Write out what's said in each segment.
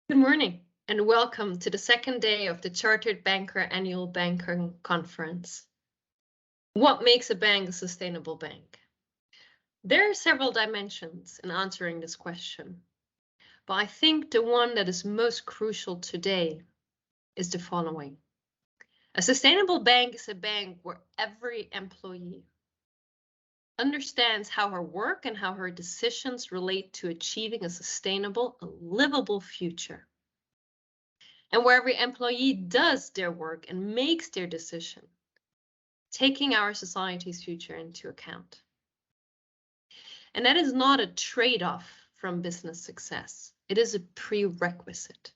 Good morning and welcome to the second day of the Chartered Banker Annual Banking Conference. What makes a bank a sustainable bank? There are several dimensions in answering this question, but I think the one that is most crucial today is the following. A sustainable bank is a bank where every employee understands how her work and how her decisions relate to achieving a sustainable, livable future. And where every employee does their work and makes their decision, taking our society's future into account. And that is not a trade-off from business success. It is a prerequisite.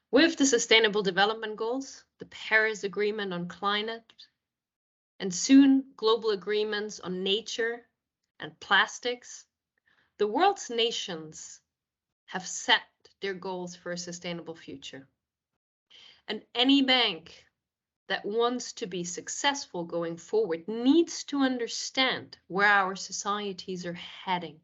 With the Sustainable Development Goals, the Paris Agreement on climate, and soon global agreements on nature and plastics, the world's nations have set their goals for a sustainable future. And any bank that wants to be successful going forward needs to understand where our societies are heading,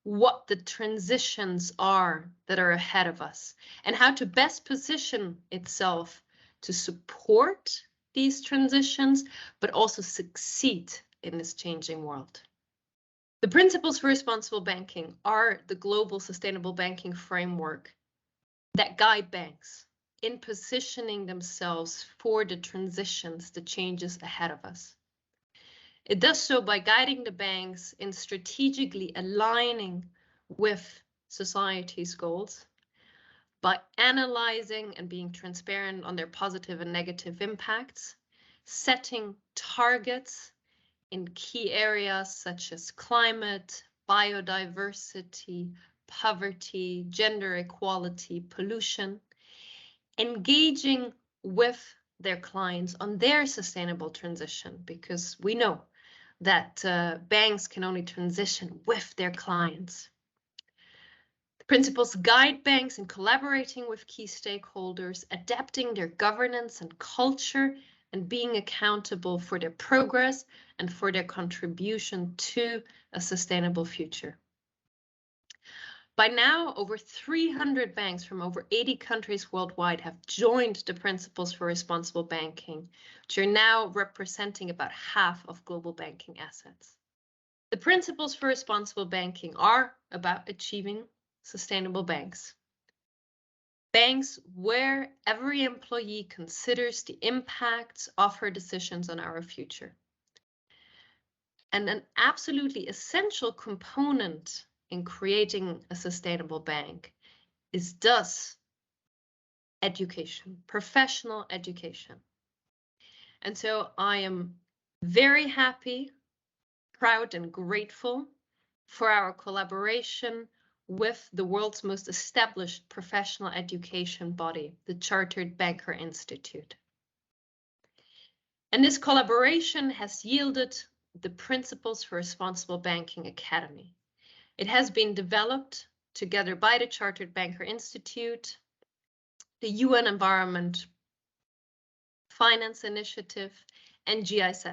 what the transitions are that are ahead of us, and how to best position itself to support these transitions, but also succeed in this changing world. The principles for responsible banking are the global sustainable banking framework that guide banks in positioning themselves for the transitions, the changes ahead of us. It does so by guiding the banks in strategically aligning with society's goals, by analyzing and being transparent on their positive and negative impacts, setting targets in key areas such as climate, biodiversity, poverty, gender equality, pollution, engaging with their clients on their sustainable transition, because we know that banks can only transition with their clients. The principles guide banks in collaborating with key stakeholders, adapting their governance and culture, and being accountable for their progress and for their contribution to a sustainable future. By now, over 300 banks from over 80 countries worldwide have joined the Principles for Responsible Banking, which are now representing about half of global banking assets. The Principles for Responsible Banking are about achieving sustainable banks. Banks where every employee considers the impacts of her decisions on our future. And an absolutely essential component in creating a sustainable bank is thus education, professional education. And so I am very happy, proud, and grateful for our collaboration with the world's most established professional education body, the Chartered Banker Institute. And this collaboration has yielded the Principles for Responsible Banking Academy. It has been developed together by the Chartered Banker Institute, the UN Environment Finance Initiative, and GIZ.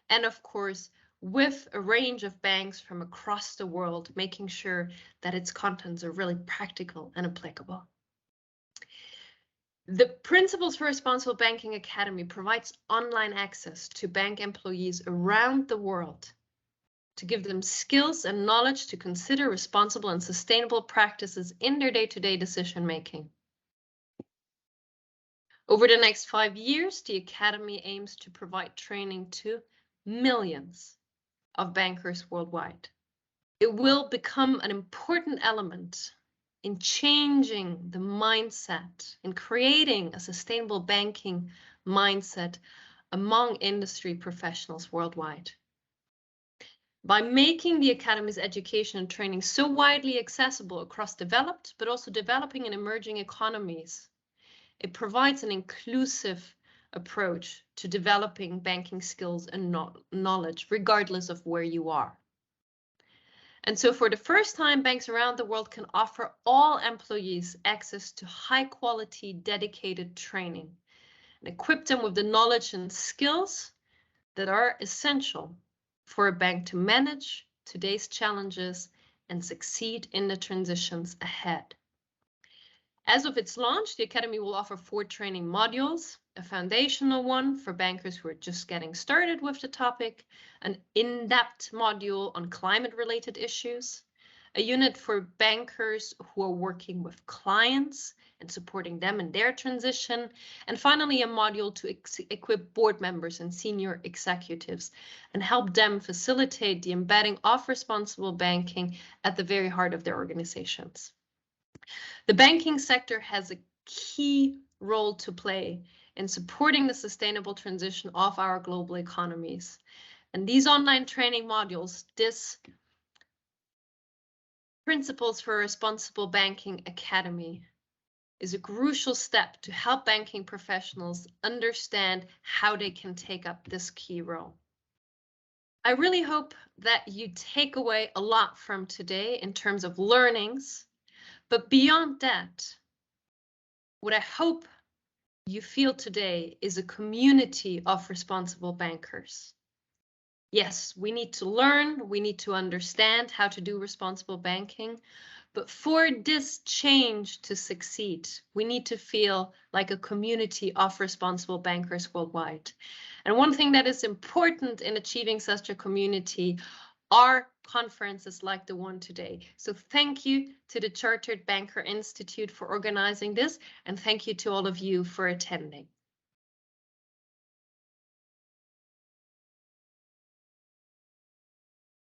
And of course, with a range of banks from across the world, making sure that its contents are really practical and applicable. The Principles for Responsible Banking Academy provides online access to bank employees around the world to give them skills and knowledge to consider responsible and sustainable practices in their day-to-day decision-making. Over the next 5 years, the Academy aims to provide training to millions of bankers worldwide. It will become an important element in changing the mindset, in creating a sustainable banking mindset among industry professionals worldwide. By making the Academy's education and training so widely accessible across developed, but also developing and emerging economies, it provides an inclusive approach to developing banking skills and knowledge, regardless of where you are. And so for the first time, banks around the world can offer all employees access to high quality, dedicated training and equip them with the knowledge and skills that are essential for a bank to manage today's challenges and succeed in the transitions ahead. As of its launch, the Academy will offer 4 training modules, a foundational one for bankers who are just getting started with the topic, an in-depth module on climate-related issues, a unit for bankers who are working with clients and supporting them in their transition, and finally a module to equip board members and senior executives and help them facilitate the embedding of responsible banking at the very heart of their organizations. The banking sector has a key role to play in supporting the sustainable transition of our global economies. And these online training modules, this Principles for a Responsible Banking Academy, is a crucial step to help banking professionals understand how they can take up this key role. I really hope that you take away a lot from today in terms of learnings. But beyond that, what I hope you feel today is a community of responsible bankers. Yes, we need to learn, we need to understand how to do responsible banking, but for this change to succeed, we need to feel like a community of responsible bankers worldwide. And one thing that is important in achieving such a community are conferences like the one today. So thank you to the Chartered Banker Institute for organizing this, and thank you to all of you for attending.